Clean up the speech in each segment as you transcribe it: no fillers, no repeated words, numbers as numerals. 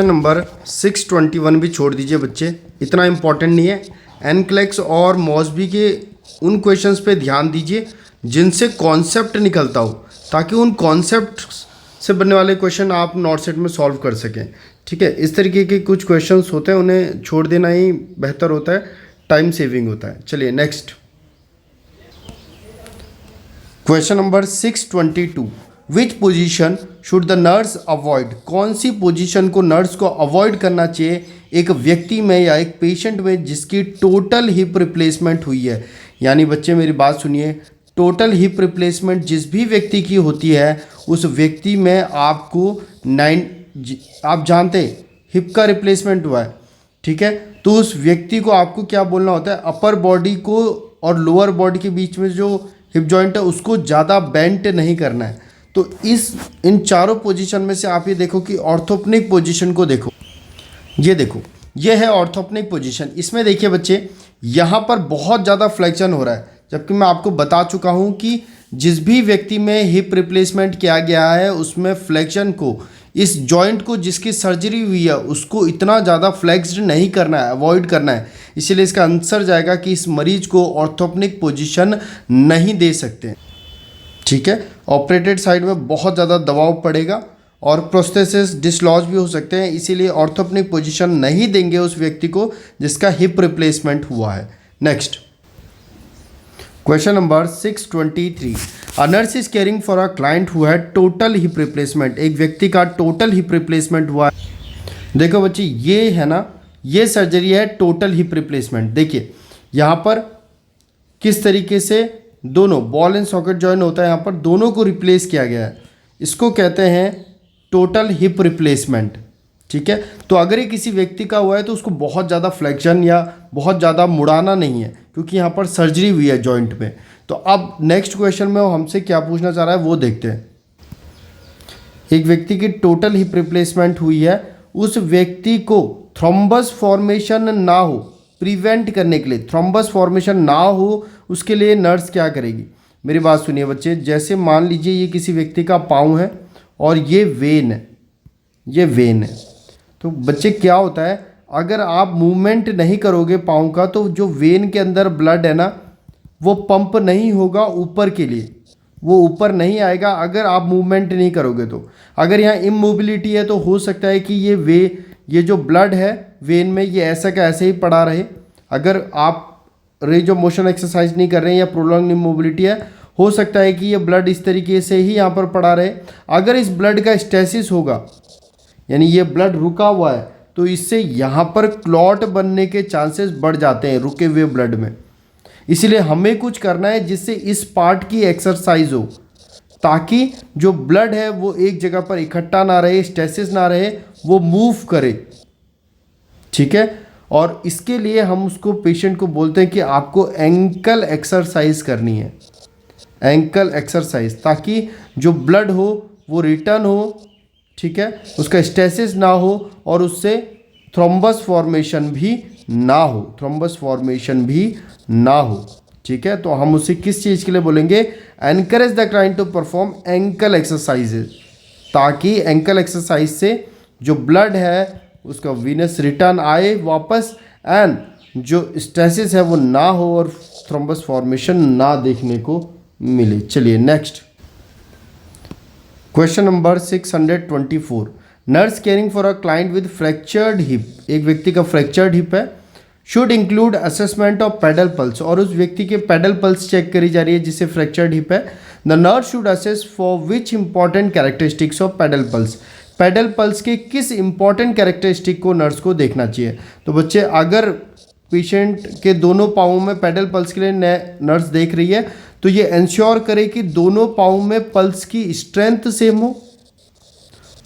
Number 621 भी छोड़ दीजिए बच्चे, इतना इम्पोर्टेंट नहीं है। एनक्लेक्स और मॉसबी के उन क्वेश्चंस पे ध्यान दीजिए जिनसे कॉन्सेप्ट निकलता हो, ताकि उन कॉन्सेप्ट से बनने वाले क्वेश्चन आप नॉट सेट में सॉल्व कर सकें। ठीक है, इस तरीके के कुछ क्वेश्चंस होते हैं, उन्हें छोड़ देना ही बेहतर होता है, टाइम सेविंग होता है। चलिए next question number 622, which position should the nurse avoid? कौन सी पोजीशन को नर्स को अवॉइड करना चाहिए एक व्यक्ति में या एक पेशेंट में जिसकी टोटल हिप रिप्लेसमेंट हुई है। यानी बच्चे मेरी बात सुनिए, टोटल हिप रिप्लेसमेंट जिस भी व्यक्ति की होती है उस व्यक्ति में आपको आप जानते हैं हिप का रिप्लेसमेंट हुआ है, ठीक है, तो उस व्यक्ति को आपको क्या बोलना होता है, अपर बॉडी को और लोअर बॉडी के बीच में जो हिप जॉइंट है उसको ज़्यादा बेंट नहीं करना है। तो इन चारों पोजीशन में से आप ये देखो कि ऑर्थोपेनिक पोजीशन को देखो, ये देखो, ये है ऑर्थोपेनिक पोजीशन। इसमें देखिए बच्चे, यहाँ पर बहुत ज़्यादा फ्लेक्शन हो रहा है, जबकि मैं आपको बता चुका हूँ कि जिस भी व्यक्ति में हिप रिप्लेसमेंट किया गया है उसमें फ्लेक्शन को, इस जॉइंट को जिसकी सर्जरी हुई है उसको इतना ज़्यादा फ्लेक्स्ड नहीं करना है, अवॉइड करना है। इसीलिए इसका आंसर जाएगा कि इस मरीज को ऑर्थोपेनिक पोजीशन नहीं दे सकते। ठीक है, ऑपरेटेड साइड में बहुत ज़्यादा दबाव पड़ेगा और प्रोस्थेसिस डिसलॉज भी हो सकते हैं, इसीलिए ऑर्थोपेनिक पोजीशन नहीं देंगे उस व्यक्ति को जिसका हिप रिप्लेसमेंट हुआ है। Next question number 623, a nurse is caring for a client who had total hip replacement. एक व्यक्ति का टोटल हिप रिप्लेसमेंट हुआ है। देखो बच्चे, ये है ना, ये सर्जरी है टोटल हिप रिप्लेसमेंट। देखिए यहाँ पर किस तरीके से दोनों बॉल एंड सॉकेट जॉइंट होता है, यहाँ पर दोनों को रिप्लेस किया गया है, इसको कहते हैं टोटल हिप रिप्लेसमेंट। ठीक है, तो अगर ये किसी व्यक्ति का हुआ है तो उसको बहुत ज़्यादा फ्लेक्शन या बहुत ज़्यादा मुड़ाना नहीं है, क्योंकि यहाँ पर सर्जरी हुई है जॉइंट में। तो अब नेक्स्ट क्वेश्चन में वो हमसे क्या पूछना चाह रहा है वो देखते हैं। एक व्यक्ति की टोटल हिप रिप्लेसमेंट हुई है, उस व्यक्ति को थ्रोम्बस फॉर्मेशन ना हो, प्रिवेंट करने के लिए, थ्रोम्बस फॉर्मेशन ना हो उसके लिए नर्स क्या करेगी? मेरी बात सुनिए बच्चे, जैसे मान लीजिए ये किसी व्यक्ति का पाँव है और ये वेन है, ये वेन है, तो बच्चे क्या होता है, अगर आप मूवमेंट नहीं करोगे पाँव का तो जो वेन के अंदर ब्लड है ना वो पंप नहीं होगा ऊपर के लिए, वो ऊपर नहीं आएगा अगर आप मूवमेंट नहीं करोगे। तो अगर यहाँ इमोबिलिटी है तो हो सकता है कि ये जो ब्लड है वेन में ये ऐसा का ऐसे ही पड़ा रहे। अगर आप रेंज ऑफ मोशन एक्सरसाइज नहीं कर रहे हैं या प्रोलॉन्ग इमोबिलिटी है, हो सकता है कि ये ब्लड इस तरीके से ही यहाँ पर पड़ा रहे। अगर इस ब्लड का स्टेसिस होगा, यानी ये ब्लड रुका हुआ है, तो इससे यहाँ पर क्लॉट बनने के चांसेस बढ़ जाते हैं रुके हुए ब्लड में। इसलिए हमें कुछ करना है जिससे इस पार्ट की एक्सरसाइज हो, ताकि जो ब्लड है वो एक जगह पर इकट्ठा ना रहे, स्टेसिस ना रहे, वो मूव करे। ठीक है, और इसके लिए हम उसको पेशेंट को बोलते हैं कि आपको एंकल एक्सरसाइज करनी है, एंकल एक्सरसाइज, ताकि जो ब्लड हो वो रिटर्न हो, ठीक है, उसका स्टेसिस ना हो और उससे थ्रोम्बस फॉर्मेशन भी ना हो, थ्रोम्बस फॉर्मेशन भी ना हो। ठीक है, तो हम उसे किस चीज़ के लिए बोलेंगे? Encourage the client to perform ankle exercises, ताकि एंकल एक्सरसाइज से जो ब्लड है उसका वीनस रिटर्न आए वापस, एंड जो स्टेसिस है वो ना हो और थ्रोम्बस फॉर्मेशन ना देखने को मिले। चलिए next question number 624, nurse caring for a client with fractured hip. एक व्यक्ति का फ्रैक्चर्ड हिप है, should include assessment of pedal pulse, और उस व्यक्ति के पेडल पल्स चेक करी जा रही है जिसे फ्रैक्चर्ड हिप है। The nurse should assess for which important characteristics of pedal pulse. Pedal pulse के किस इंपॉर्टेंट कैरेक्टरिस्टिक को नर्स को देखना चाहिए? तो बच्चे, अगर पेशेंट के दोनों पाँवों में पेडल पल्स के लिए नर्स देख रही है तो ये इंश्योर करे कि दोनों पाँव में पल्स की स्ट्रेंथ सेम हो,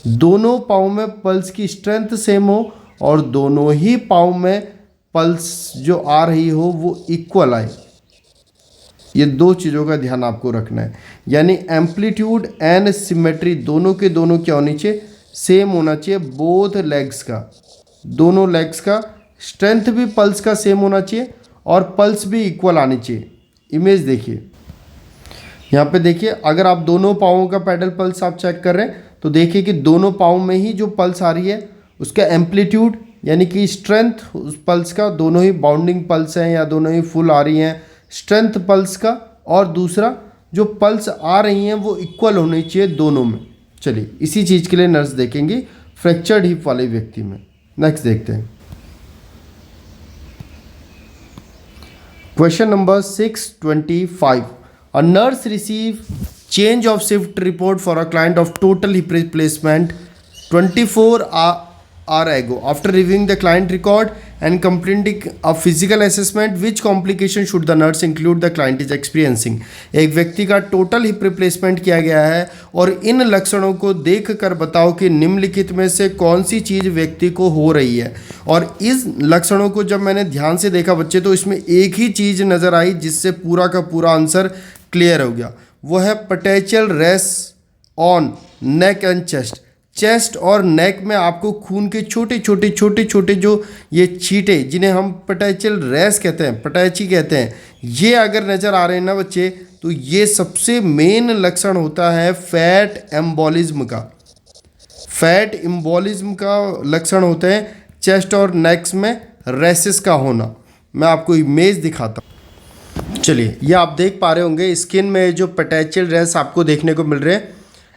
दोनों पाँव में पल्स की स्ट्रेंथ सेम हो और दोनों ही पाँव में पल्स जो आ रही हो वो इक्वल आए। ये दो चीज़ों का ध्यान आपको रखना है, यानी एम्पलीट्यूड एंड सिमेट्री दोनों के दोनों क्या होनी चाहिए? सेम होना चाहिए। बोथ लेग्स का, दोनों लेग्स का स्ट्रेंथ भी पल्स का सेम होना चाहिए और पल्स भी इक्वल आनी चाहिए। इमेज देखिए, यहाँ पे देखिए, अगर आप दोनों पाँवों का पेडल पल्स आप चेक कर रहे हैं तो देखिए कि दोनों पाँव में ही जो पल्स आ रही है उसका एम्पलीट्यूड यानी कि स्ट्रेंथ उस पल्स का, दोनों ही बाउंडिंग पल्स हैं या दोनों ही फुल आ रही हैं, स्ट्रेंथ पल्स का, और दूसरा जो पल्स आ रही हैं वो इक्वल होनी चाहिए दोनों में। चलिए इसी चीज़ के लिए नर्स देखेंगी फ्रैक्चर्ड हिप वाले व्यक्ति में। नेक्स्ट देखते हैं question number 625। A nurse receive change of shift report for a client of total hip replacement 24 hour ago. After reviewing the client record and completing a physical assessment, which complication should the nurse include the client is experiencing? एक व्यक्ति का total hip replacement किया गया है और इन लक्षणों को देख कर बताओ कि निम्नलिखित में से कौन सी चीज़ व्यक्ति को हो रही है। और इस लक्षणों को जब मैंने ध्यान से देखा बच्चे, तो इसमें एक ही चीज़ नज़र आई जिससे पूरा का पूरा आंसर क्लियर हो गया। वो है potential race on neck and chest. Chest और नेक में आपको खून के छोटे छोटे जो ये छींटे, जिन्हें हम पेटेंशियल रेस कहते हैं, पटैची कहते हैं, ये अगर नज़र आ रहे हैं ना बच्चे, तो ये सबसे मेन लक्षण होता है फैट एम्बोलिज्म का। फैट एम्बोलिज्म का लक्षण होते हैं चेस्ट और नेक्स में रेसेस का होना। मैं आपको इमेज दिखाता हूँ। चलिए ये आप देख पा रहे होंगे स्किन में जो पेटेंशियल रेस आपको देखने को मिल रहे हैं,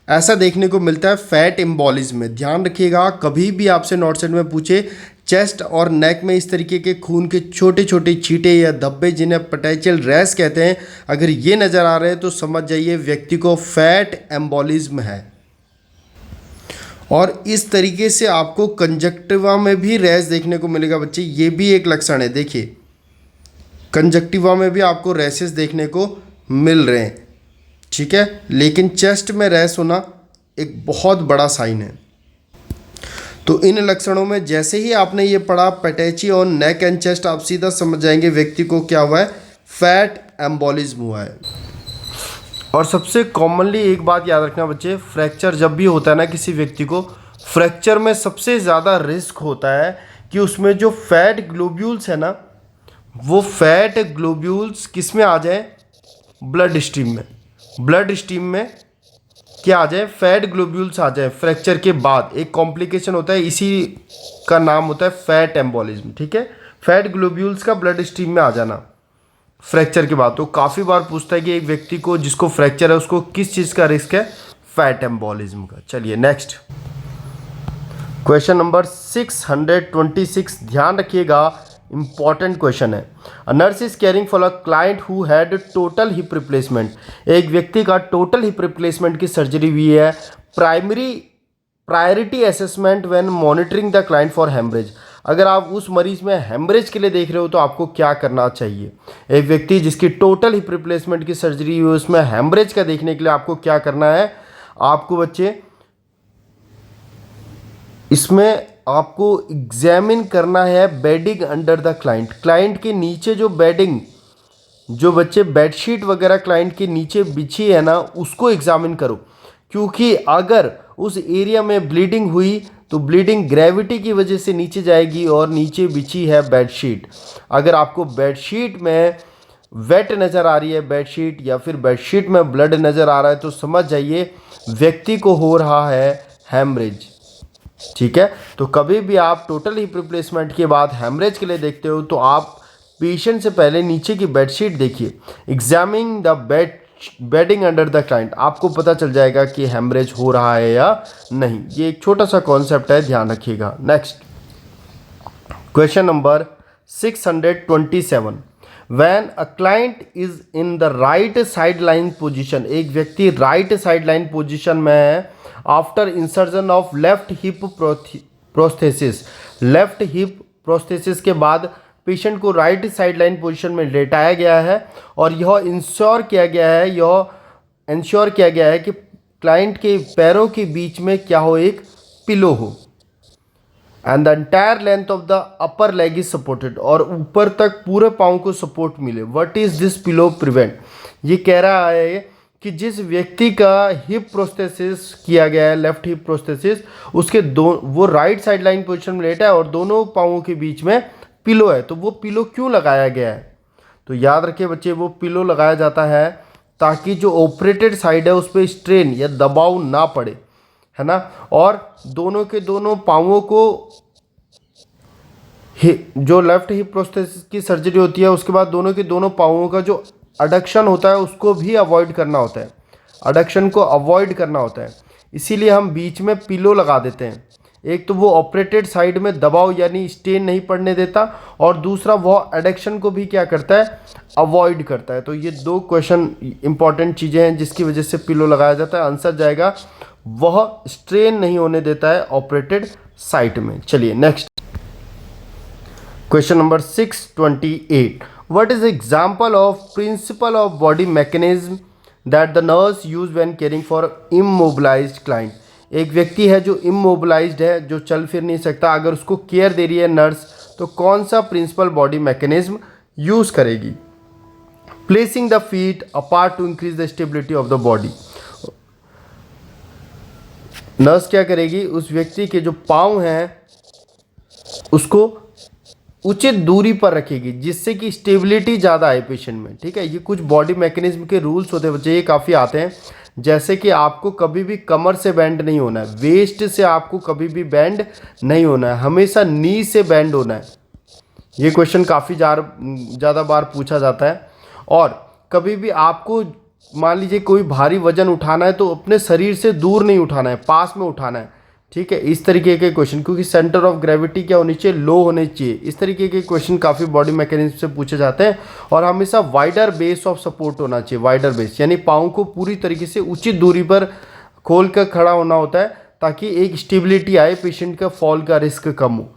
ऐसा देखने को मिलता है फैट एम्बोलिज्म में। ध्यान रखिएगा, कभी भी आपसे नोट सेट में पूछे चेस्ट और नेक में इस तरीके के खून के छोटे छोटे छींटे या धब्बे, जिन्हें पेटेंशियल रेस कहते हैं, अगर ये नज़र आ रहे हैं तो समझ जाइए व्यक्ति को फैट एम्बोलिज्म है। और इस तरीके से आपको कंजक्टिवा में भी रेस देखने को मिलेगा बच्चे, ये भी एक लक्षण है। देखिए कंजक्टिवा में भी आपको रेसेस देखने को मिल रहे हैं, ठीक है, लेकिन चेस्ट में रेस होना एक बहुत बड़ा साइन है। तो इन लक्षणों में जैसे ही आपने ये पढ़ा पेटेंची और नेक एंड चेस्ट, आप सीधा समझ जाएंगे व्यक्ति को क्या हुआ है, फैट एम्बोलिज्म हुआ है। और सबसे कॉमनली एक बात याद रखना बच्चे, फ्रैक्चर जब भी होता है ना किसी व्यक्ति को, फ्रैक्चर में सबसे ज़्यादा रिस्क होता है कि उसमें जो फैट ग्लोब्यूल्स है ना, वो फैट ग्लोब्यूल्स किस में आ जाए, ब्लड स्ट्रीम में। ब्लड स्ट्रीम में क्या आ जाए, फैट ग्लोब्यूल्स आ जाए फ्रैक्चर के बाद। एक कॉम्प्लिकेशन होता है, इसी का नाम होता है फैट एम्बोलिज्म, ठीक है। फैट ग्लोब्यूल्स का ब्लड स्ट्रीम में आ जाना फ्रैक्चर के बाद। तो काफ़ी बार पूछता है कि एक व्यक्ति को जिसको फ्रैक्चर है उसको किस चीज़ का रिस्क है, फैट एम्बोलिज्म का। चलिए नेक्स्ट क्वेश्चन नंबर 626। ध्यान रखिएगा, इंपॉर्टेंट क्वेश्चन है। A nurse is caring for a client who had total hip replacement. एक व्यक्ति का टोटल हिप रिप्लेसमेंट की सर्जरी हुई है। Priority assessment when monitoring the client for haemorrhage. अगर आप उस मरीज में हेमरेज के लिए देख रहे हो तो आपको क्या करना चाहिए। एक व्यक्ति जिसकी टोटल हिप रिप्लेसमेंट की सर्जरी हुई, उसमें हेमरेज का देखने के लिए आपको क्या करना है, आपको बच्चे इसमें आपको एग्जामिन करना है bedding under the client. Client के नीचे जो बेडिंग, जो बच्चे बेडशीट वगैरह क्लाइंट के नीचे बिछी है ना, उसको एग्जामिन करो। क्योंकि अगर उस एरिया में ब्लीडिंग हुई तो ब्लीडिंग ग्रेविटी की वजह से नीचे जाएगी और नीचे बिछी है बेडशीट। अगर आपको बेडशीट में वेट नज़र आ रही है बेडशीट, या फिर बेडशीट में ब्लड नज़र आ रहा है, तो समझ जाइए व्यक्ति को हो रहा है हेमरेज, ठीक है। तो कभी भी आप टोटल हिप रिप्लेसमेंट के बाद हेमरेज के लिए देखते हो तो आप पेशेंट से पहले नीचे की बेडशीट देखिए, examine the bedding under the client, आपको पता चल जाएगा कि हेमरेज हो रहा है या नहीं। ये एक छोटा सा कॉन्सेप्ट है, ध्यान रखिएगा। Next question number 627। When a client is in the right side line position, एक व्यक्ति राइट साइड लाइन पोजिशन में है after insertion of left hip prosthesis. Left hip prosthesis के बाद पेशेंट को राइट साइड लाइन पोजिशन में लेटाया गया है और यह इंश्योर किया गया है कि क्लाइंट के पैरों के बीच में क्या हो, एक पिलो हो, and the entire length of the upper leg is supported, और ऊपर तक पूरे पाँव को सपोर्ट मिले। What is this pillow prevent? ये कह रहा है कि जिस व्यक्ति का हिप प्रोस्थेसिस किया गया है, लेफ्ट हिप प्रोस्थेसिस, उसके वो राइट साइड लाइन पोजिशन में लेटा है और दोनों पाँवों के बीच में पिलो है। तो वो पिलो क्यों लगाया गया है? तो याद रखिए बच्चे, वो पिलो लगाया जाता है ताकि जो ऑपरेटेड साइड है उस पर स्ट्रेन या दबाव ना पड़े। है ना, और दोनों के दोनों पाँवों को जो लेफ्ट हिप प्रोस्थेसिस की सर्जरी होती है उसके बाद दोनों के दोनों पाँवों का जो अडक्शन होता है उसको भी अवॉइड करना होता है, अडक्शन को अवॉइड करना होता है। इसीलिए हम बीच में पिलो लगा देते हैं। एक तो वो ऑपरेटेड साइड में दबाव यानी स्टेन नहीं पड़ने देता, और दूसरा वह एडक्शन को भी क्या करता है, अवॉइड करता है। तो ये दो क्वेश्चन इंपॉर्टेंट चीज़ें हैं जिसकी वजह से पिलो लगाया जाता है। आंसर जाएगा वह स्ट्रेन नहीं होने देता है ऑपरेटेड साइड में। चलिए next question number 628, what is example of principle of body mechanism that the nurse use when caring for immobilized client. एक व्यक्ति है जो इमोबिलाइज्ड है, जो चल फिर नहीं सकता, अगर उसको केयर दे रही है नर्स तो कौन सा प्रिंसिपल बॉडी मैकेनिज्म यूज करेगी। Placing the feet apart to increase the stability of the body. Nurse क्या करेगी, उस व्यक्ति के जो पाँव हैं उसको उचित दूरी पर रखेगी जिससे कि स्टेबिलिटी ज़्यादा आए पेशेंट में। ठीक है, ये कुछ बॉडी मैकेनिज्म के रूल्स होते हैं बच्चे, ये काफ़ी आते हैं। जैसे कि आपको कभी भी कमर से बेंड नहीं होना है, वेस्ट से आपको कभी भी बेंड नहीं होना है, हमेशा नी से बेंड होना है। ये क्वेश्चन काफ़ी ज़्यादा बार पूछा जाता है। और कभी भी आपको मान लीजिए कोई भारी वजन उठाना है तो अपने शरीर से दूर नहीं उठाना है, पास में उठाना है। ठीक है, इस तरीके के क्वेश्चन, क्योंकि सेंटर ऑफ ग्रेविटी क्या होनी चाहिए, लो होने चाहिए। इस तरीके के क्वेश्चन काफ़ी बॉडी मैकेनिज्म से पूछे जाते हैं। और हमेशा वाइडर बेस ऑफ सपोर्ट होना चाहिए, वाइडर बेस यानी पाँव को पूरी तरीके से उचित दूरी पर खोल कर खड़ा होना होता है ताकि एक स्टेबिलिटी आए, पेशेंट का फॉल का रिस्क कम हो।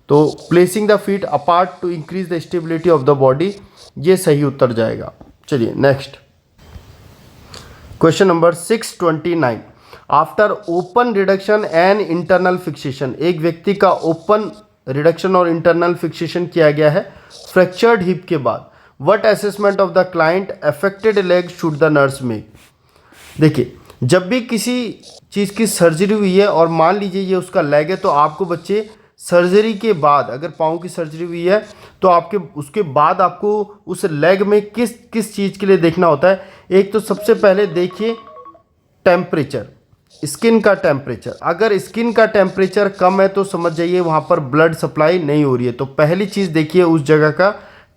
तो placing the feet apart to increase the stability of the body, ये सही उत्तर जाएगा। चलिए next question number 629, after open reduction and internal fixation. एक व्यक्ति का ओपन रिडक्शन और इंटरनल फिक्सेशन किया गया है फ्रैक्चर्ड हिप के बाद, what assessment of the client affected leg should the nurse make. देखिए, जब भी किसी चीज़ की सर्जरी हुई है और मान लीजिए ये उसका लेग है, तो आपको बच्चे सर्जरी के बाद, अगर पाँव की सर्जरी हुई है तो आपके उसके बाद आपको उस लेग में किस किस चीज़ के लिए देखना होता है। एक तो सबसे पहले देखिए टेम्परेचर, स्किन का टेम्परेचर। अगर स्किन का टेम्परेचर कम है तो समझ जाइए वहाँ पर ब्लड सप्लाई नहीं हो रही है। तो पहली चीज़ देखिए उस जगह का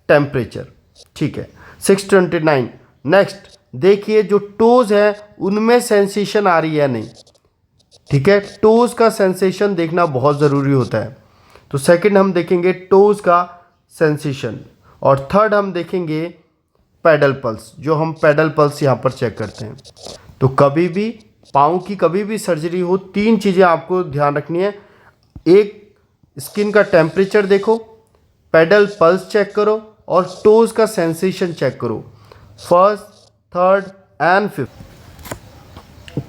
टेम्परेचर। ठीक है, 629। नेक्स्ट देखिए जो टोज़ है उनमें सेंसेशन आ रही है नहीं। ठीक है, टोज़ का सेंसेशन देखना बहुत ज़रूरी होता है। तो सेकंड हम देखेंगे टोज़ का सेंसेशन, और थर्ड हम देखेंगे पेडल पल्स, जो हम पेडल पल्स यहाँ पर चेक करते हैं। तो कभी भी पाँव की कभी भी सर्जरी हो, तीन चीज़ें आपको ध्यान रखनी है। एक, स्किन का टेम्परेचर देखो, पेडल पल्स चेक करो, और टोज़ का सेंसेशन चेक करो। First, third and fifth.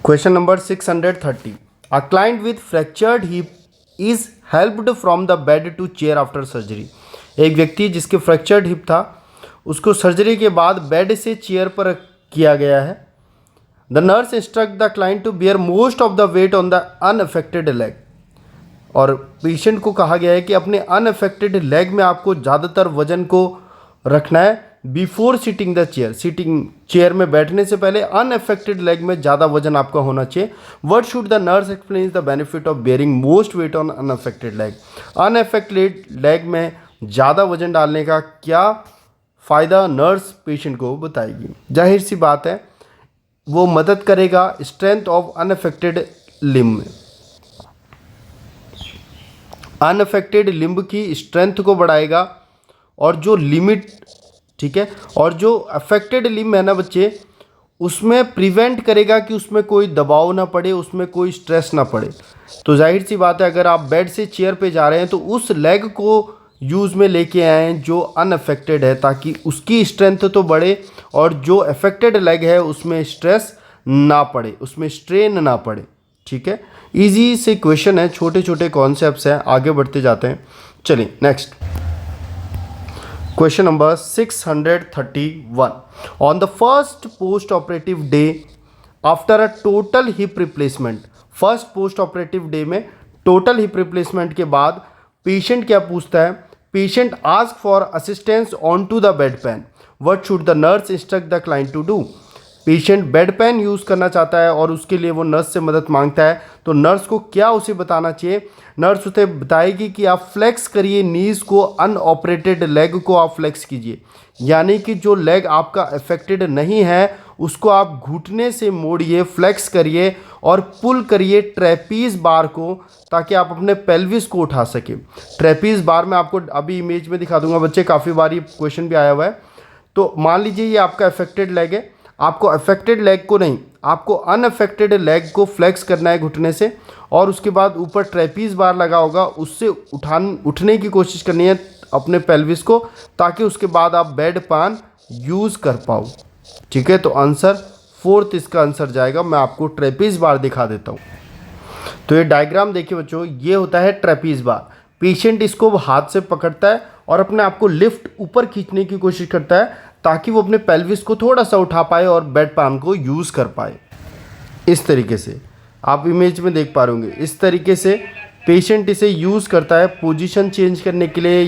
Question number 630, a client with fractured hip is helped from the bed to chair after surgery. एक व्यक्ति जिसके फ्रैक्चर्ड हिप था उसको सर्जरी के बाद बेड से चेयर पर किया गया है। The nurse instruct the client to bear most of the weight on the unaffected leg. और पेशेंट को कहा गया है कि अपने अनअफेक्टेड लेग में आपको ज़्यादातर वजन को रखना है before sitting the chair. Sitting chair में बैठने से पहले अनअफेक्टेड लेग में ज़्यादा वजन आपका होना चाहिए। What should the nurse explain the benefit of bearing most weight on unaffected leg. Unaffected leg में ज़्यादा वजन डालने का क्या फ़ायदा नर्स पेशेंट को बताएगी। जाहिर सी बात है वो मदद करेगा स्ट्रेंथ ऑफ अनअफेक्टेड लिम्ब में, अनअफेक्टेड लिम्ब की स्ट्रेंथ को बढ़ाएगा। और जो लिमिट, ठीक है, और जो अफेक्टेड लिम्ब है ना बच्चे, उसमें प्रिवेंट करेगा कि उसमें कोई दबाव ना पड़े, उसमें कोई स्ट्रेस ना पड़े। तो जाहिर सी बात है अगर आप बेड से चेयर पे जा रहे हैं तो उस लेग को यूज़ में लेके आए जो अनअफेक्टेड है, ताकि उसकी स्ट्रेंथ तो बढ़े और जो अफेक्टेड लेग है उसमें स्ट्रेस ना पड़े, उसमें स्ट्रेन ना पड़े। ठीक है, इजी से क्वेश्चन है, छोटे छोटे कॉन्सेप्ट्स हैं, आगे बढ़ते जाते हैं। चलिए next question number 631, on the first post operative day after a total hip replacement. First post operative day में टोटल हिप रिप्लेसमेंट के बाद पेशेंट क्या पूछता है, patient ask for assistance on to the bed pan, what should the nurse instruct the client to do. Patient bed pan use करना चाहता है और उसके लिए वो नर्स से मदद मांगता है, तो नर्स को क्या उसे बताना चाहिए? नर्स उसे बताएगी कि आप फ्लेक्स करिए नीज़ को, अनऑपरेटेड लेग को आप फ्लेक्स कीजिए, यानी कि जो लेग आपका अफेक्टेड नहीं है उसको आप घुटने से मोड़िए, फ्लेक्स करिए और पुल करिए ट्रेपीज बार को, ताकि आप अपने पेल्विस को उठा सकें। ट्रेपीज बार में आपको अभी इमेज में दिखा दूंगा बच्चे, काफ़ी बार ये क्वेश्चन भी आया हुआ है। तो मान लीजिए ये आपका अफेक्टेड लेग है, आपको अफेक्टेड लेग को नहीं, आपको अनअफेक्टेड लेग को फ्लेक्स करना है घुटने से, और उसके बाद ऊपर ट्रेपीज बार लगा होगा उससे उठने की कोशिश करनी है अपने पेल्विस को, ताकि उसके बाद आप बेड पान यूज़ कर पाओ। ठीक है, तो आंसर 4th इसका आंसर जाएगा। मैं आपको ट्रेपीज बार दिखा देता हूँ। तो ये डायग्राम देखिए बच्चों, ये होता है ट्रेपीज बार। पेशेंट इसको हाथ से पकड़ता है और अपने आप को लिफ्ट ऊपर खींचने की कोशिश करता है, ताकि वो अपने पेल्विस को थोड़ा सा उठा पाए और बेड पान को यूज़ कर पाए। इस तरीके से आप इमेज में देख पा रहे होंगे, इस तरीके से पेशेंट इसे यूज़ करता है पोजीशन चेंज करने के लिए,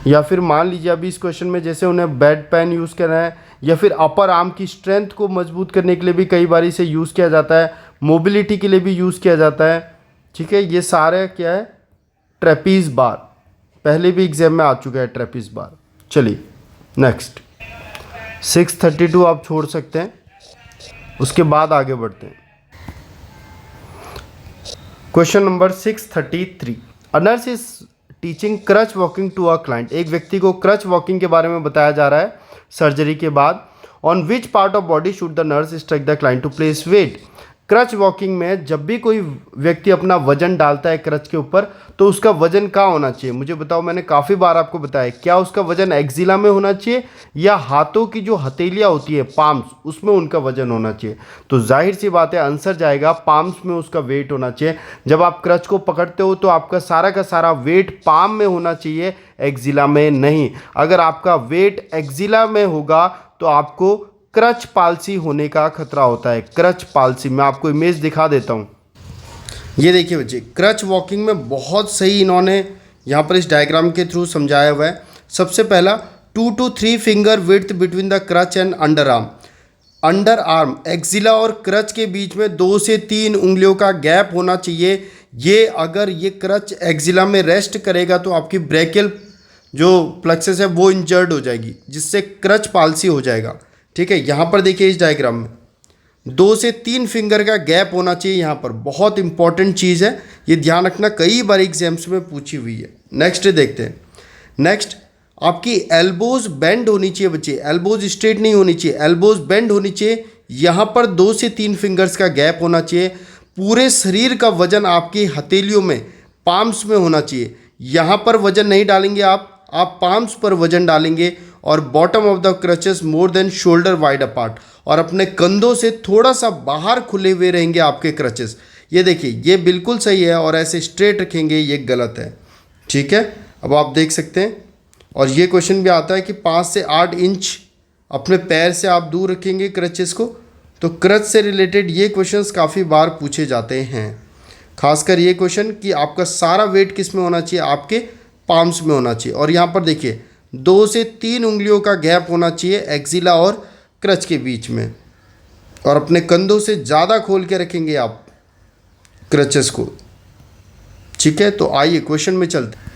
या फिर मान लीजिए अभी इस क्वेश्चन में जैसे उन्हें बेड पेन यूज़ करना है, या फिर अपर आर्म की स्ट्रेंथ को मजबूत करने के लिए भी कई बार इसे यूज़ किया जाता है, मोबिलिटी के लिए भी यूज़ किया जाता है। ठीक है, ये सारे क्या है? ट्रेपीज बार। पहले भी एग्जाम में आ चुका है ट्रेपीज बार। चलिए नेक्स्ट 632 आप छोड़ सकते हैं, उसके बाद आगे बढ़ते हैं। Question number 633, a nurse is teaching crutch walking to a client. एक व्यक्ति को क्रच वॉकिंग के बारे में बताया जा रहा है सर्जरी के बाद। On which part of body should the nurse instruct the client to place weight. Crutch walking में जब भी कोई व्यक्ति अपना वजन डालता है क्रच के ऊपर, तो उसका वजन कहाँ होना चाहिए? मुझे बताओ, मैंने काफ़ी बार आपको बताया, क्या उसका वजन एक्जिला में होना चाहिए या हाथों की जो हथेलियाँ होती है पाम्स, उसमें उनका वजन होना चाहिए? तो जाहिर सी बात है आंसर जाएगा पाम्स में उसका वेट होना चाहिए। जब आप क्रच को पकड़ते हो तो आपका सारा का सारा वेट पाम में होना चाहिए, एक्जिला में नहीं। अगर आपका वेट एक्जिला में होगा तो आपको क्रच पाल्सी होने का खतरा होता है। क्रच पाल्सी, मैं आपको इमेज दिखा देता हूँ। ये देखिए बच्चे, क्रच वॉकिंग में बहुत सही इन्होंने यहाँ पर इस डायग्राम के थ्रू समझाया हुआ है। सबसे पहला 2 to 3 finger width between the crutch and under arm. Under arm, axilla और क्रच के बीच में 2 से 3 उंगलियों का गैप होना चाहिए। ये अगर ये क्रच एक्जिला में रेस्ट करेगा तो आपकी ब्रेकियल जो प्लेक्सस है वो इंजर्ड हो जाएगी, जिससे क्रच पाल्सी हो जाएगा। ठीक है, यहाँ पर देखिए इस डायग्राम में 2 से 3 फिंगर का गैप होना चाहिए। यहाँ पर बहुत इंपॉर्टेंट चीज़ है, ये ध्यान रखना, कई बार एग्जाम्स में पूछी हुई है। नेक्स्ट देखते हैं। नेक्स्ट, आपकी एल्बोज बेंड होनी चाहिए बच्चे, एल्बोज स्ट्रेट नहीं होनी चाहिए, एल्बोज बेंड होनी चाहिए। यहाँ पर 2 से 3 फिंगर्स का गैप होना चाहिए। पूरे शरीर का वजन आपकी हथेलियों में, पाम्स में होना चाहिए। यहाँ पर वजन नहीं डालेंगे आप पाम्स पर वजन डालेंगे, और bottom of the crutches more than shoulder wide apart, और अपने कंधों से थोड़ा सा बाहर खुले हुए रहेंगे आपके क्रचेस। ये देखिए, ये बिल्कुल सही है, और ऐसे स्ट्रेट रखेंगे, ये गलत है। ठीक है, अब आप देख सकते हैं। और ये क्वेश्चन भी आता है कि 5 से 8 इंच अपने पैर से आप दूर रखेंगे क्रचेस को। तो क्रच से रिलेटेड ये क्वेश्चंस काफ़ी बार पूछे जाते हैं, खासकर ये क्वेश्चन कि आपका सारा वेट किस में होना चाहिए, आपके पाम्स में होना चाहिए। और यहाँ पर देखिए 2 से 3 उंगलियों का गैप होना चाहिए एक्जिला और क्रच के बीच में, और अपने कंधों से ज़्यादा खोल के रखेंगे आप क्रचेस को। ठीक है, तो आइए क्वेश्चन में चलते हैं।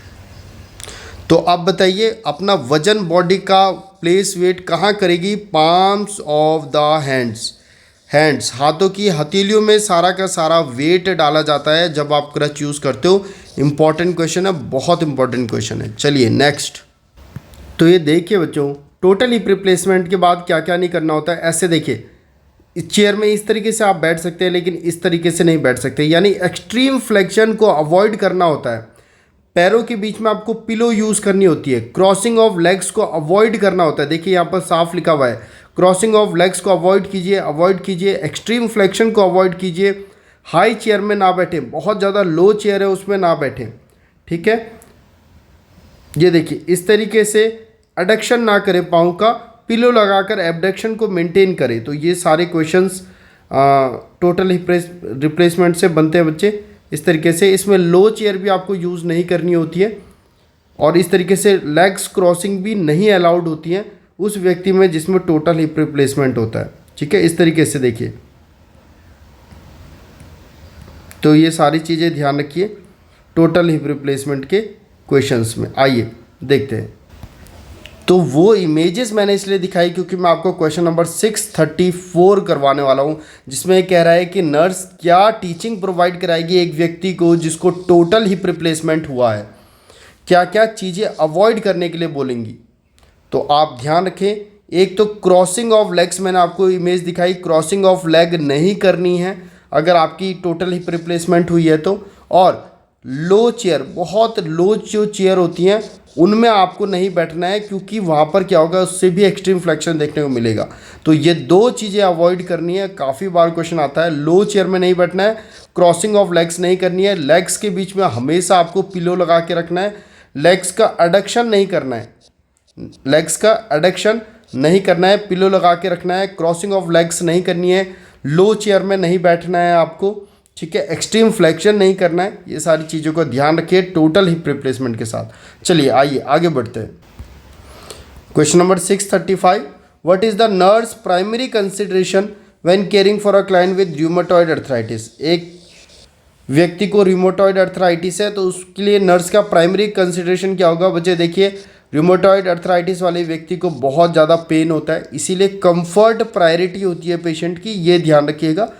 तो आप बताइए, अपना वजन बॉडी का प्लेस वेट कहाँ करेगी? Palms of the hands. Hands, हाथों की हथेलियों में सारा का सारा वेट डाला जाता है जब आप क्रच यूज़ करते हो। इंपॉर्टेंट क्वेश्चन है, बहुत इंपॉर्टेंट क्वेश्चन है। चलिए नेक्स्ट। तो ये देखिए बच्चों, टोटल हिप रिप्लेसमेंट के बाद क्या क्या नहीं करना होता है। ऐसे देखिए, इस चेयर में इस तरीके से आप बैठ सकते हैं, लेकिन इस तरीके से नहीं बैठ सकते, यानी एक्सट्रीम फ्लेक्शन को अवॉइड करना होता है। पैरों के बीच में आपको पिलो यूज़ करनी होती है। क्रॉसिंग ऑफ लेग्स को अवॉइड करना होता है। देखिए यहाँ पर साफ लिखा हुआ है, क्रॉसिंग ऑफ लेग्स को अवॉइड कीजिए, अवॉइड कीजिए। एक्सट्रीम फ्लेक्शन को अवॉइड कीजिए। हाई चेयर में ना बैठें, बहुत ज़्यादा लो चेयर है उसमें ना बैठें। ठीक है, ये देखिए इस तरीके से एडक्शन ना करें पाँव का, पिलो लगाकर एबडक्शन को मेंटेन करें। तो ये सारे क्वेश्चंस टोटल हिप रिप्लेसमेंट से बनते हैं बच्चे। इस तरीके से इसमें लो चेयर भी आपको यूज़ नहीं करनी होती है, और इस तरीके से लेग्स क्रॉसिंग भी नहीं अलाउड होती हैं। उस व्यक्ति में जिसमें टोटल हिप रिप्लेसमेंट होता है। ठीक है, इस तरीके से देखिए। तो ये सारी चीज़ें ध्यान रखिए टोटल हिप रिप्लेसमेंट के क्वेश्चंस में। आइए देखते हैं। तो वो इमेजेस मैंने इसलिए दिखाई क्योंकि मैं आपको क्वेश्चन नंबर 634 करवाने वाला हूँ, जिसमें कह रहा है कि नर्स क्या टीचिंग प्रोवाइड कराएगी एक व्यक्ति को जिसको टोटल हिप रिप्लेसमेंट हुआ है, क्या क्या चीज़ें अवॉइड करने के लिए बोलेंगी। तो आप ध्यान रखें, एक तो क्रॉसिंग ऑफ लेग्स, मैंने आपको इमेज दिखाई, क्रॉसिंग ऑफ लेग नहीं करनी है अगर आपकी टोटल हिप रिप्लेसमेंट हुई है तो। और लो चेयर, बहुत लो जो चेयर होती हैं उनमें आपको नहीं बैठना है, क्योंकि वहाँ पर क्या होगा, उससे भी एक्सट्रीम फ्लेक्शन देखने को मिलेगा। तो ये दो चीज़ें अवॉइड करनी है। काफ़ी बार क्वेश्चन आता है, लो चेयर में नहीं बैठना है, क्रॉसिंग ऑफ लेग्स नहीं करनी है, लेग्स के बीच में हमेशा आपको पिलो लगा के रखना है, लेग्स का एडक्शन नहीं करना है, लेग्स का एडक्शन नहीं करना है, पिलो लगा के रखना है, क्रॉसिंग ऑफ लेग्स नहीं करनी है, लो चेयर में नहीं बैठना है आपको। ठीक है, एक्सट्रीम फ्लेक्शन नहीं करना है। ये सारी चीज़ों का ध्यान रखिए टोटल हिप रिप्लेसमेंट के साथ। चलिए आइए आगे बढ़ते हैं। Question number 635, what is the nurse primary consideration when caring for a client with rheumatoid arthritis. एक व्यक्ति को रूमेटॉइड अर्थराइटिस है तो उसके लिए नर्स का प्राइमरी कंसिडरेशन क्या होगा। बच्चे देखिए, रूमेटॉइड अर्थराइटिस वाले व्यक्ति को बहुत ज़्यादा पेन होता है, इसीलिए कंफर्ट प्रायोरिटी होती है पेशेंट की, ये ध्यान रखिएगा।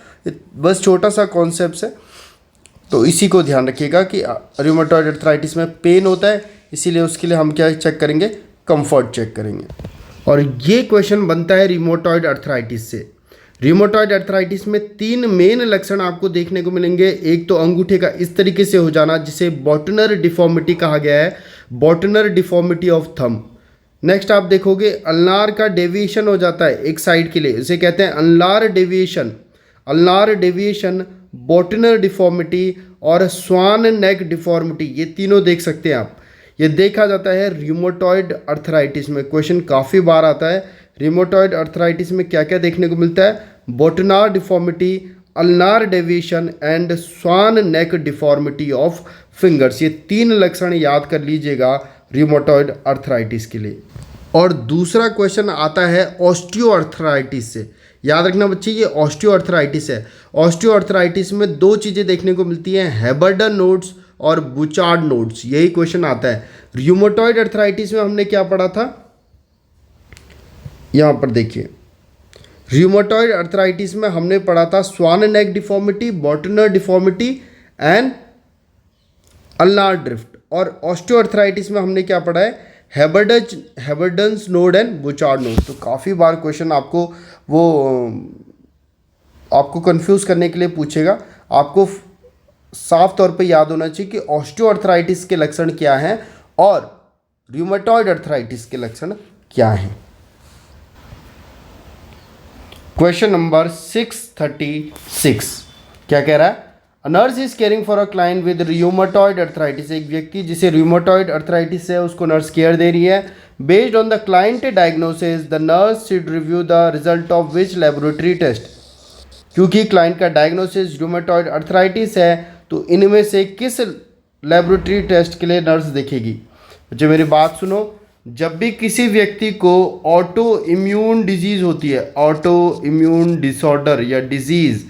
बस छोटा सा कॉन्सेप्ट है, तो इसी को ध्यान रखिएगा कि रूमेटॉइड अर्थराइटिस में पेन होता है, इसीलिए उसके लिए हम क्या चेक करेंगे, कंफर्ट चेक करेंगे। और ये क्वेश्चन बनता है रूमेटॉइड अर्थराइटिस से। रूमेटॉइड अर्थराइटिस में 3 मेन लक्षण आपको देखने को मिलेंगे। एक तो अंगूठे का इस तरीके से हो जाना, जिसे बॉटनर डिफॉर्मिटी कहा गया है, boutonniere deformity of thumb. Next आप देखोगे अल्नार का डेविएशन हो जाता है एक साइड के लिए, इसे कहते हैं ulnar deviation. Ulnar deviation, boutonniere deformity और स्वान नेक डिफॉर्मिटी, ये तीनों देख सकते हैं आप। ये देखा जाता है रूमेटॉइड अर्थराइटिस में। क्वेश्चन काफ़ी बार आता है, रूमेटॉइड अर्थराइटिस में क्या क्या देखने को मिलता है, boutonniere deformity, ulnar deviation and swan neck deformity of fingers. ये 3 लक्षण याद कर लीजिएगा रूमेटॉइड अर्थराइटिस के लिए। और दूसरा क्वेश्चन आता है ऑस्टियोआर्थराइटिस से। याद रखना बच्चे, ये ऑस्टियोआर्थराइटिस है। ऑस्टियोआर्थराइटिस में 2 चीज़ें देखने को मिलती हैं, हेबर्डन नोड्स और बुचार्ड नोड्स। यही क्वेश्चन आता है। रूमेटॉइड अर्थराइटिस में हमने क्या पढ़ा था, यहाँ पर देखिए, रूमेटॉइड अर्थराइटिस में हमने पढ़ा था swan neck deformity, boutonniere deformity and ulnar drift. और ऑस्टियोआर्थराइटिस में हमने क्या पढ़ा है, Heberden's node and Bouchard node. तो काफ़ी बार क्वेश्चन आपको कंफ्यूज करने के लिए पूछेगा। आपको साफ तौर पे याद होना चाहिए कि ऑस्टियोआर्थराइटिस के लक्षण क्या हैं और रूमेटॉइड अर्थराइटिस के लक्षण क्या हैं। क्वेश्चन नंबर 636 क्या कह रहा है, a nurse is caring for a client with rheumatoid arthritis. एक व्यक्ति जिसे रूमेटॉइड अर्थराइटिस है उसको नर्स केयर दे रही है। Based on the client diagnosis the nurse should review the result of which laboratory test. क्योंकि क्लाइंट का डायग्नोसिस रूमेटॉइड अर्थराइटिस है तो इनमें से किस लेबोरेटरी टेस्ट के लिए नर्स देखेगी। बच्चे मेरी बात सुनो, जब भी किसी व्यक्ति को ऑटो इम्यून डिजीज़ होती है, ऑटो इम्यून डिसऑर्डर या डिजीज़,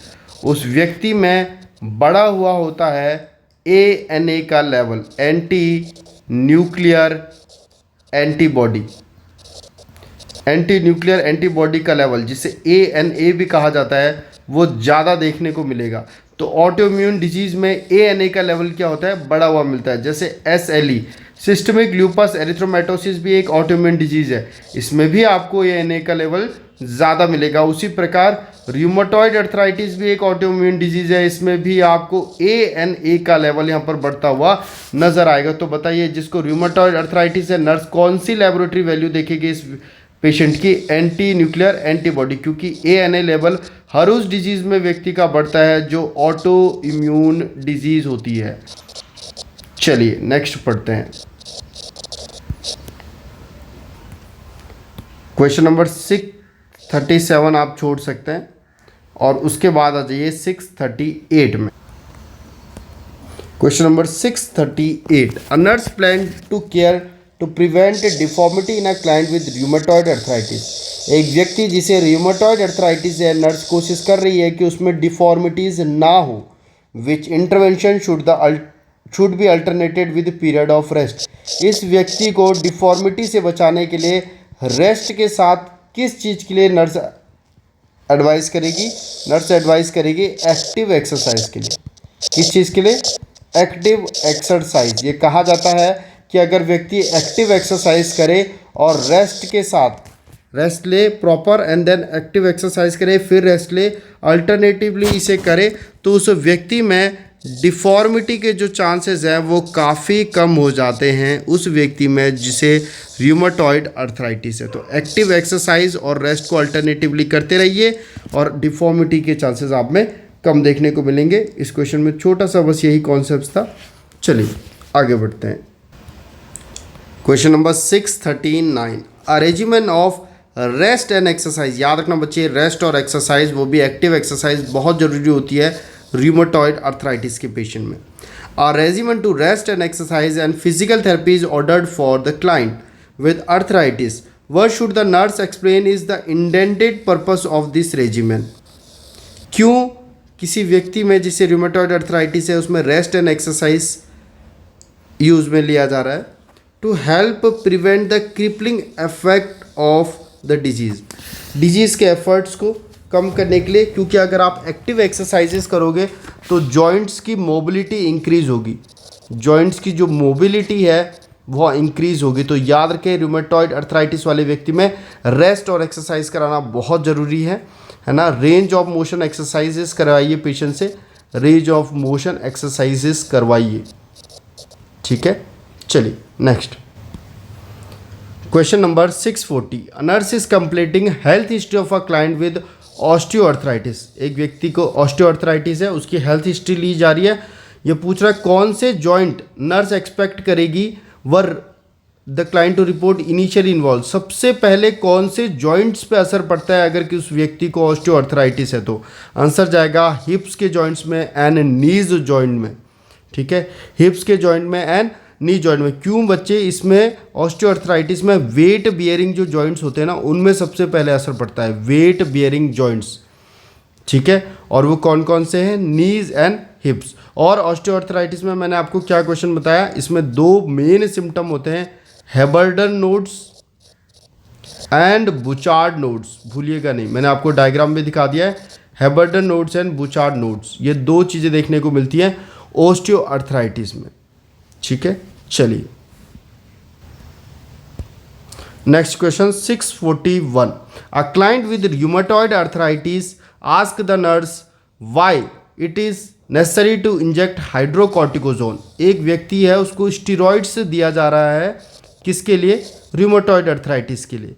उस व्यक्ति में बढ़ा हुआ होता है ANA का level, anti nuclear antibody, anti nuclear antibody का लेवल, जिसे ANA भी कहा जाता है, वो ज़्यादा देखने को मिलेगा। तो ऑटो इम्यून डिजीज़ में ANA का लेवल क्या होता है, बढ़ा हुआ मिलता है। जैसे SLE, सिस्टमिक ल्यूपस एरिथ्रोमेटोसिस भी एक ऑटो इम्यून डिजीज़ है, इसमें भी आपको ANA का लेवल ज़्यादा मिलेगा। उसी प्रकार रूमेटॉइड अर्थराइटिस भी एक ऑटो इम्यून डिजीज़ है, इसमें भी आपको ANA का लेवल यहाँ पर बढ़ता हुआ नज़र आएगा। तो बताइए, जिसको रूमेटॉइड अर्थराइटिस है, नर्स कौन सी लेबोरेटरी वैल्यू देखेगी इस पेशेंट की, एंटी न्यूक्लियर एंटीबॉडी, क्योंकि ANA लेवल हर उस डिजीज़ में व्यक्ति का बढ़ता है जो ऑटो इम्यून डिजीज़ होती है। चलिए नेक्स्ट पढ़ते हैं। क्वेश्चन नंबर 637 आप छोड़ सकते हैं और उसके बाद आ जाइए 638 में। Question number 638, a nurse plan to care to prevent deformity in a client with rheumatoid arthritis. एक व्यक्ति जिसे रूमेटॉइड अर्थराइटिस है, नर्स कोशिश कर रही है कि उसमें डिफॉर्मिटीज ना हो। Which intervention should be alternated with period of rest. इस व्यक्ति को डिफॉर्मिटी से बचाने के लिए रेस्ट के साथ किस चीज़ के लिए नर्स एडवाइस करेगी? नर्स एडवाइस करेगी एक्टिव एक्सरसाइज के लिए। किस चीज़ के लिए? Active exercise. ये कहा जाता है कि अगर व्यक्ति एक्टिव एक्सरसाइज करे और रेस्ट के साथ रेस्ट ले proper and then active exercise करे फिर रेस्ट ले, अल्टरनेटिवली इसे करे, तो उस व्यक्ति में डिफॉर्मिटी के जो चांसेस हैं वो काफ़ी कम हो जाते हैं उस व्यक्ति में जिसे रूमेटॉइड अर्थराइटिस है। तो एक्टिव एक्सरसाइज और रेस्ट को अल्टरनेटिवली करते रहिए और डिफॉर्मिटी के चांसेस आप में कम देखने को मिलेंगे। इस क्वेश्चन में छोटा सा बस यही कॉन्सेप्ट था। चलिए आगे बढ़ते हैं। Question number 639, a regimen of rest and exercise. याद रखना बच्चे, रेस्ट और एक्सरसाइज, वो भी एक्टिव एक्सरसाइज बहुत ज़रूरी होती है रूमेटॉइड अर्थराइटिस के पेशेंट में। A regimen to rest and exercise and physical therapy is ordered for the client with arthritis. What should the nurse explain is the intended purpose of this regimen. क्यों किसी व्यक्ति में जिसे rheumatoid arthritis है उसमें rest and exercise use में लिया जा रहा है? To help prevent the crippling effect of the disease के एफर्ट्स को कम करने के लिए, क्योंकि अगर आप एक्टिव एक्सरसाइजेस करोगे तो जॉइंट्स की मोबिलिटी इंक्रीज होगी। जॉइंट्स की जो मोबिलिटी है वह इंक्रीज होगी। तो याद रखें, रूमेटॉइड अर्थराइटिस वाले व्यक्ति में रेस्ट और एक्सरसाइज कराना बहुत ज़रूरी है ना। रेंज ऑफ मोशन एक्सरसाइजेस करवाइए पेशेंट से, रेंज ऑफ मोशन एक्सरसाइजेस करवाइए, ठीक है। चलिए next question number 640, a nurse is completing health history of a client with osteoarthritis. एक व्यक्ति को ऑस्टियोआर्थराइटिस है, उसकी हेल्थ हिस्ट्री ली जा रही है। ये पूछ रहा है कौन से जॉइंट नर्स एक्सपेक्ट करेगी where the client to report initially involve. सबसे पहले कौन से जॉइंट्स पे असर पड़ता है अगर कि उस व्यक्ति को ऑस्टियोआर्थराइटिस है? तो आंसर जाएगा हिप्स के जॉइंट्स में एंड नीज जॉइंट में, ठीक है। हिप्स के जॉइंट में एंड नी जॉइंट में। क्यों बच्चे? इसमें ऑस्टियोआर्थराइटिस में वेट बियरिंग जो जॉइंट्स होते हैं ना उनमें सबसे पहले असर पड़ता है, वेट बियरिंग जॉइंट्स, ठीक है। और वो कौन कौन से हैं? Knees and हिप्स। और ऑस्टियोआर्थराइटिस में मैंने आपको क्या क्वेश्चन बताया, इसमें दो मेन सिम्टम होते हैं, हेबर्डन नोड्स एंड बुचार्ड नोड्स। भूलिएगा नहीं, मैंने आपको डायग्राम में दिखा दिया है। हेबर्डन नोड्स एंड बुचार्ड नोड्स, ये दो चीज़ें देखने को मिलती हैं ऑस्टियोआर्थराइटिस में, ठीक है। चलिए next question 641, a client with rheumatoid arthritis ask the nurse why it is necessary to inject hydrocortisone. एक व्यक्ति है, उसको स्टीरॉइड्स दिया जा रहा है, किसके लिए? रूमेटॉइड अर्थराइटिस के लिए।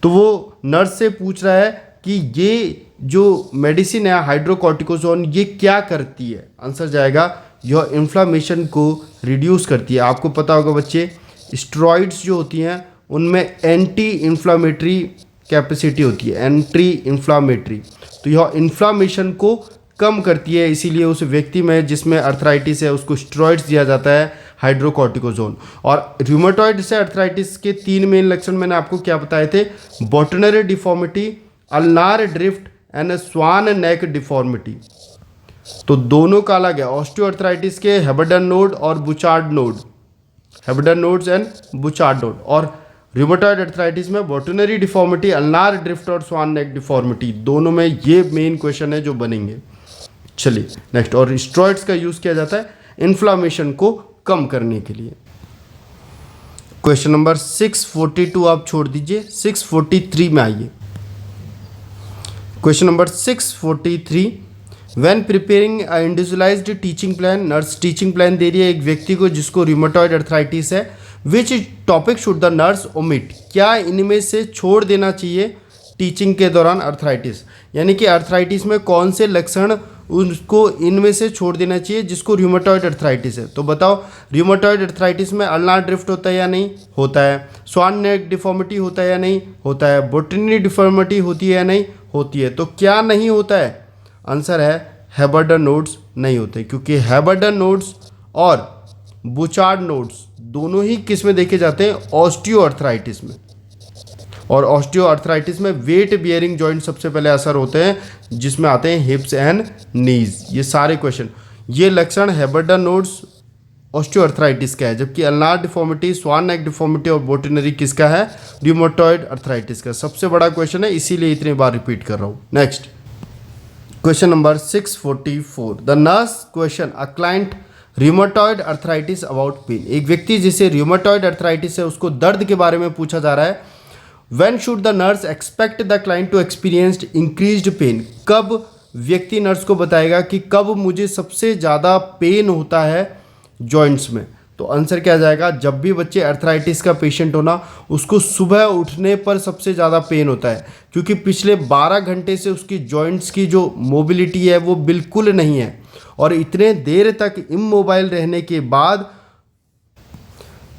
तो वो नर्स से पूछ रहा है कि ये जो मेडिसिन है हाइड्रोकॉर्टिकोजोन ये क्या करती है? आंसर जाएगा यह इन्फ्लामेशन को रिड्यूस करती है। आपको पता होगा बच्चे, स्टेरॉइड्स जो होती हैं उनमें एंटी इन्फ्लामेटरी कैपेसिटी होती है, एंटी इन्फ्लामेटरी, तो यह इन्फ्लामेशन को कम करती है। इसीलिए उस व्यक्ति में जिसमें अर्थराइटिस है उसको स्टेरॉइड्स दिया जाता है, हाइड्रोकॉर्टिकोजोन। और रूमेटॉइड से अर्थराइटिस के तीन मेन लक्षण मैंने आपको क्या बताए थे? Boutonniere deformity, ulnar drift and swan neck deformity. तो दोनों का अलग है। ऑस्टियोआर्थराइटिस के हेबर्डन नोड और बुचार्ड node, हेबर्डन nodes and Bouchard node. और रूमेटॉइड अर्थराइटिस में बॉटनरी डिफॉर्मिटी, अल्नार ड्रिफ्ट और स्वान नेक डिफॉर्मिटी, दोनों में ये मेन क्वेश्चन है जो बनेंगे। चलिए नेक्स्ट, और स्टेरॉइड्स का यूज किया जाता है इन्फ्लामेशन को कम करने के लिए। क्वेश्चन नंबर 642 आप छोड़ दीजिए, 643 में आइए। Question number 643, when preparing a individualized teaching plan, nurse teaching plan दे रही है एक व्यक्ति को जिसको रूमेटॉइड अर्थराइटिस है। Which topic should the nurse omit, क्या इनमें से छोड़ देना चाहिए टीचिंग के दौरान अर्थराइटिस? यानी कि अर्थराइटिस में कौन से लक्षण उसको इनमें से छोड़ देना चाहिए जिसको रूमेटॉइड अर्थराइटिस है? तो बताओ, रूमेटॉइड अर्थराइटिस में अल्नार ड्रिफ्ट होता है या नहीं होता है? स्वान नेक डिफॉर्मिटी होता है या नहीं होता है? बॉटनरी डिफॉर्मिटी होती है या नहीं होती है? तो क्या नहीं होता है? आंसर है हेबर्डन नोड्स नहीं होते, क्योंकि हेबर्डन नोड्स और बुचार्ड नोड्स दोनों ही किस में देखे जाते हैं? ऑस्टियोआर्थराइटिस में। और ऑस्टियोआर्थराइटिस में वेट बियरिंग जॉइंट सबसे पहले असर होते हैं, जिसमें आते हैं हिप्स एंड नीज। ये सारे क्वेश्चन, ये लक्षण हेबर्डन नोड्स ऑस्टियोआर्थराइटिस का है, जबकि अल्नार डिफॉर्मिटी, स्वान नेक डिफॉर्मिटी और बोटिनरी किसका है? र्यूमेटॉइड अर्थराइटिस का। सबसे बड़ा क्वेश्चन है, इसीलिए इतनी बार रिपीट कर रहा हूँ। Next question number 644, the nurse question a client rheumatoid arthritis about pain. एक व्यक्ति जिसे र्यूमेटॉइड अर्थराइटिस है उसको दर्द के बारे में पूछा जा रहा है। When should the nurse expect the client to experience increased pain? कब व्यक्ति नर्स को बताएगा कि कब मुझे सबसे ज़्यादा पेन होता है जॉइंट्स में? तो आंसर क्या जाएगा? जब भी बच्चे अर्थराइटिस का पेशेंट होना, उसको सुबह उठने पर सबसे ज़्यादा पेन होता है, क्योंकि पिछले 12 घंटे से उसकी जॉइंट्स की जो मोबिलिटी है वो बिल्कुल नहीं है, और इतने देर तक इमोबाइल रहने के बाद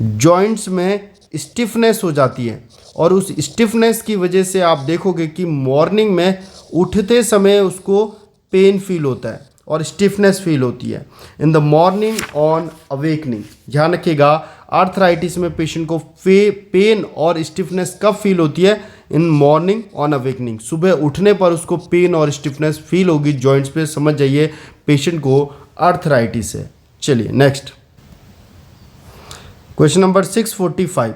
जॉइंट्स में स्टिफनेस हो जाती है, और उस स्टिफनेस की वजह से आप देखोगे कि मॉर्निंग में उठते समय उसको पेन फील होता है और स्टिफनेस फील होती है in the morning on awakening. ध्यान रखिएगा, आर्थराइटिस में पेशेंट को पेन और स्टिफनेस कब फील होती है? In morning on awakening. सुबह उठने पर उसको पेन और स्टिफनेस फील होगी जॉइंट्स पे, समझ जाइए पेशेंट को आर्थराइटिस है। चलिए next question number 645,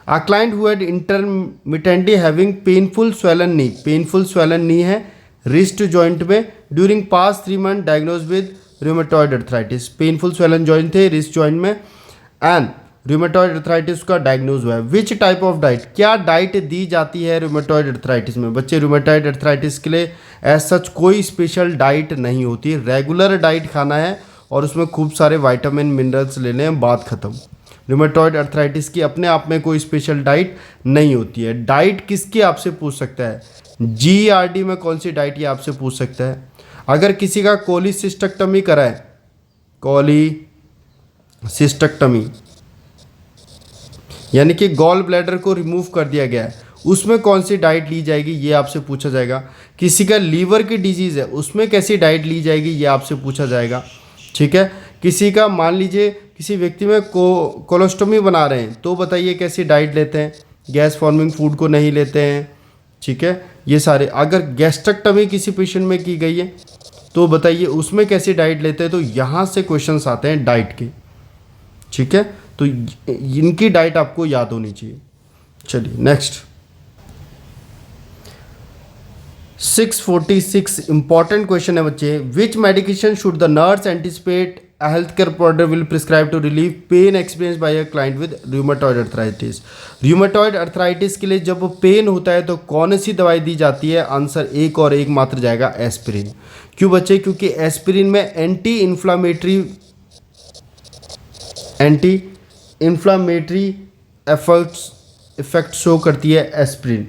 A client who had intermittently having painful swollen knee, painful swollen knee है wrist joint में, during past 3 months diagnosed with rheumatoid arthritis, painful swollen joint थे wrist joint में and rheumatoid arthritis का diagnose हुआ है। Which type of diet, क्या diet दी जाती है rheumatoid arthritis में? बच्चे rheumatoid arthritis के लिए as such कोई स्पेशल डाइट नहीं होती, रेगुलर डाइट खाना है और उसमें खूब सारे विटामिन मिनरल्स लेने हैं, बात खत्म। रूमेटॉइड अर्थराइटिस की अपने आप में कोई स्पेशल डाइट नहीं होती है। डाइट किसकी आपसे पूछ सकता है? जीईआरडी में कौन सी डाइट ये आपसे पूछ सकता है? अगर किसी का कोलिसिस्टेक्टमी कराए, कोलिसिस्टेक्टमी यानी कि गॉल ब्लैडर को रिमूव कर दिया गया है, उसमें कौन सी डाइट ली जाएगी ये आपसे पूछा जाएगा। किसी का लीवर की डिजीज़ है, उसमें कैसी डाइट ली जाएगी ये आपसे पूछा जाएगा। ठीक है, किसी का मान लीजिए किसी व्यक्ति में कोलोस्टोमी बना रहे हैं, तो बताइए कैसी डाइट लेते हैं? गैस फॉर्मिंग फूड को नहीं लेते हैं। ठीक है, ये सारे। अगर गैस्ट्रेक्टमी किसी पेशेंट में की गई है तो बताइए उसमें कैसी डाइट लेते हैं? तो यहाँ से क्वेश्चंस आते हैं डाइट के। ठीक है, तो इनकी डाइट आपको याद होनी चाहिए। चलिए नेक्स्ट 646 इंपॉर्टेंट क्वेश्चन है बच्चे। Which medication should the nurse anticipate a healthcare provider will prescribe to relieve pain experienced by a client with rheumatoid arthritis? rheumatoid arthritis के लिए जब पेन होता है तो कौन सी दवाई दी जाती है? आंसर एक और एक मात्र जाएगा, एस्पिरिन। क्यों बच्चे? क्योंकि एस्पिरिन में एंटी इन्फ्लामेटरी इफेक्ट शो करती है एस्पिरिन।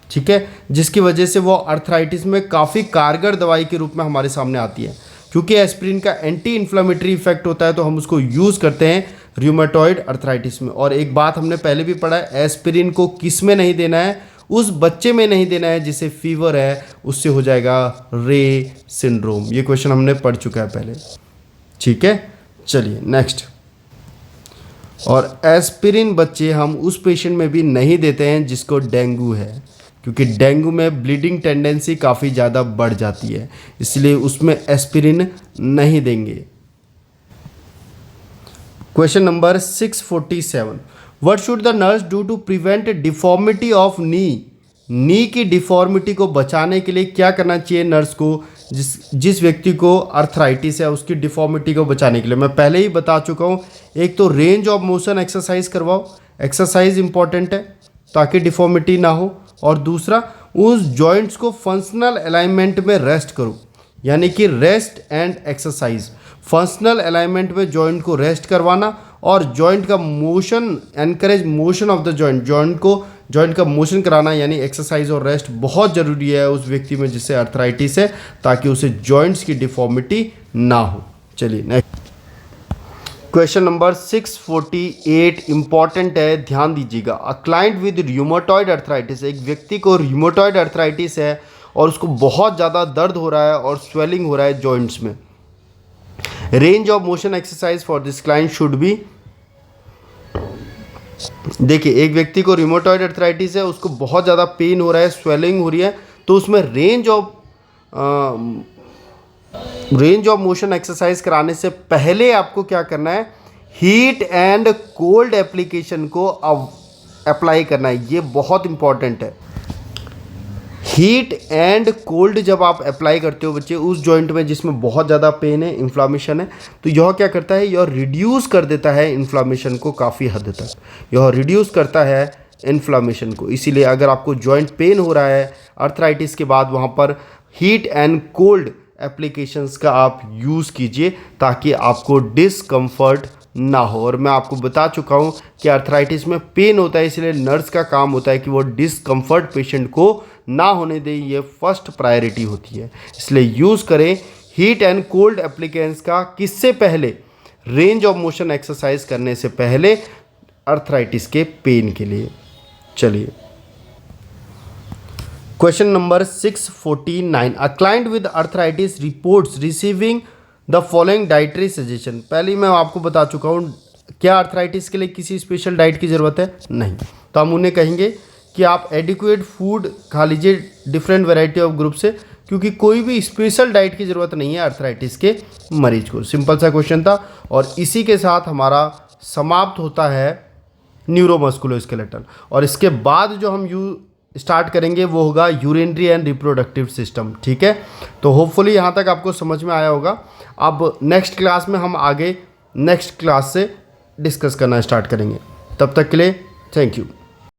ठीक है, जिसकी वजह से वो अर्थराइटिस में काफ़ी कारगर दवाई के रूप में हमारे सामने आती है। क्योंकि एस्पिरिन का एंटी इन्फ्लामेटरी इफेक्ट होता है तो हम उसको यूज़ करते हैं र्यूमेटॉइड अर्थराइटिस में। और एक बात हमने पहले भी पढ़ा है, एस्पिरिन को किस में नहीं देना है? उस बच्चे में नहीं देना है जिसे फीवर है, उससे हो जाएगा रे सिंड्रोम। ये क्वेश्चन हमने पढ़ चुका है पहले। ठीक है, चलिए नेक्स्ट। और एस्पिरिन बच्चे हम उस पेशेंट में भी नहीं देते हैं जिसको डेंगू है, क्योंकि डेंगू में ब्लीडिंग टेंडेंसी काफ़ी ज़्यादा बढ़ जाती है, इसलिए उसमें एस्पिरिन नहीं देंगे। Question number 647, what should the nurse do to prevent deformity of knee की डिफॉर्मिटी को बचाने के लिए क्या करना चाहिए नर्स को? जिस व्यक्ति को अर्थराइटिस है उसकी डिफॉर्मिटी को बचाने के लिए मैं पहले ही बता चुका हूँ, एक तो रेंज ऑफ मोशन एक्सरसाइज करवाओ, एक्सरसाइज इंपॉर्टेंट है ताकि डिफॉर्मिटी ना हो, और दूसरा उस जॉइंट्स को फंक्शनल अलाइनमेंट में रेस्ट करो, यानी कि rest and exercise. Functional alignment में जॉइंट को रेस्ट करवाना और जॉइंट का motion, encourage motion of the joint का मोशन कराना, यानी एक्सरसाइज और रेस्ट बहुत ज़रूरी है उस व्यक्ति में जिससे अर्थराइटिस है, ताकि उसे जॉइंट्स की डिफॉर्मिटी ना हो। चलिए नेक्स्ट क्वेश्चन नंबर 648 इंपॉर्टेंट है, ध्यान दीजिएगा। अ क्लाइंट विद र्यूमेटॉइड अर्थराइटिस, एक व्यक्ति को र्यूमेटॉइड अर्थराइटिस है और उसको बहुत ज़्यादा दर्द हो रहा है और स्वेलिंग हो रहा है जॉइंट्स में। Range of motion exercise for this client should be, देखिए एक व्यक्ति को रिमोटॉइड अर्थराइटिस है, उसको बहुत ज़्यादा पेन हो रहा है, स्वेलिंग हो रही है, तो उसमें रेंज ऑफ मोशन एक्सरसाइज कराने से पहले आपको क्या करना है, हीट एंड कोल्ड एप्लीकेशन को अप्लाई करना है। ये बहुत इंपॉर्टेंट है। हीट एंड कोल्ड जब आप अप्लाई करते हो बच्चे उस जॉइंट में जिसमें बहुत ज़्यादा पेन है, इन्फ्लामेशन है, तो यह क्या करता है, यह रिड्यूस कर देता है इन्फ्लामेशन को काफ़ी हद तक, यह रिड्यूस करता है इन्फ्लामेशन को। इसीलिए अगर आपको जॉइंट पेन हो रहा है अर्थराइटिस के बाद, वहाँ पर हीट एंड कोल्ड एप्लीकेशंस का आप यूज़ कीजिए ताकि आपको डिस्कम्फर्ट ना हो। और मैं आपको बता चुका हूँ कि अर्थराइटिस में पेन होता है, इसलिए नर्स का काम होता है कि वो डिस्कम्फर्ट पेशेंट को ना होने दें, ये फर्स्ट प्रायोरिटी होती है। इसलिए यूज़ करें हीट एंड कोल्ड एप्लीकेंट्स का किससे पहले, रेंज ऑफ मोशन एक्सरसाइज करने से पहले अर्थराइटिस के पेन के लिए। चलिए question number 649, a client with arthritis reports receiving the following dietary suggestion. पहले ही मैं आपको बता चुका हूँ, क्या अर्थराइटिस के लिए किसी स्पेशल डाइट की ज़रूरत है? नहीं। तो हम उन्हें कहेंगे कि आप एडिक्वेट फूड खा लीजिए डिफरेंट वैरायटी ऑफ ग्रुप से, क्योंकि कोई भी स्पेशल डाइट की ज़रूरत नहीं है अर्थराइटिस के मरीज को। सिंपल सा क्वेश्चन था और इसी के साथ हमारा समाप्त होता है न्यूरोमस्कुलोस्केलेटल। और इसके बाद जो हम स्टार्ट करेंगे वो होगा यूरिनरी एंड रिप्रोडक्टिव सिस्टम। ठीक है, तो होपफुली यहाँ तक आपको समझ में आया होगा। अब नेक्स्ट क्लास में हम आगे नेक्स्ट क्लास से डिस्कस करना स्टार्ट करेंगे। तब तक के लिए थैंक यू।